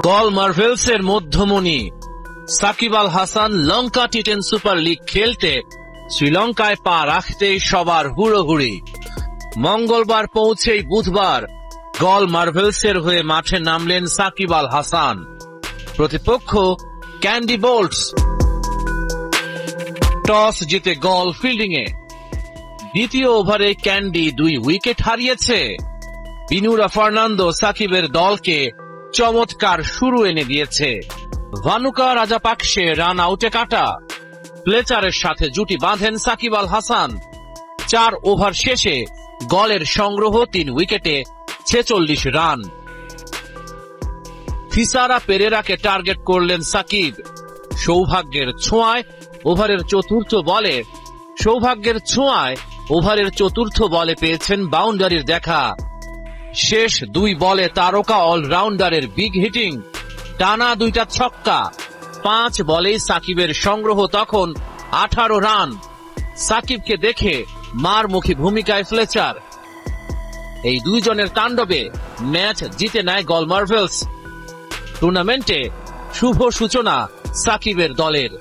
গল মার্ভেলসের মধ্যমণি সাকিব আল হাসান লঙ্কা টি10 super league খেলতে শ্রীলঙ্কায় পা রাখতেই সবার হুড়োহুড়ি। মঙ্গলবার পৌঁছেই বুধবার গল মার্ভেলসের হয়ে মাঠে নামলেন সাকিব আল হাসান। প্রতিপক্ষ ক্যান্ডি বোল্টস। টস জিতে গল ফিল্ডিংয়ে। দ্বিতীয় ওভারে ক্যান্ডি 2 উইকেট হারিয়েছে। বিনুরা ফার্নান্দো সাকিবের দলকে চমৎকার শুরু এনে দিয়েছে। ভানুকা রাজাপাকসে রান আউটে কাটা। ফ্লেচারের সাথে জুটি বাঁধেন সাকিব আল হাসান। 4 ওভার শেষে গলের সংগ্রহ 3 উইকেটে 46 রান। থিসারা পেরেরাকে টার্গেট করলেন সাকিব। সৌভাগ্যের ছোঁয়ায় ওভারের চতুর্থ বলে পেয়েছেন বাউন্ডারির দেখা। শেষ 2 বলে তারকা অলরাউন্ডারের বিগ হিটিং, টানা 2টা ছক্কা। 5 বলেই সাকিবের সংগ্রহ তখন 18 রান। সাকিবকে দেখে মারমুখী ভূমিকায় ফ্লেচার। এই 2 জনের তাণ্ডবে ম্যাচ জিতে নেয় গল মার্ভেলস। টুর্নামেন্টে শুভ সূচনা সাকিবের দলের।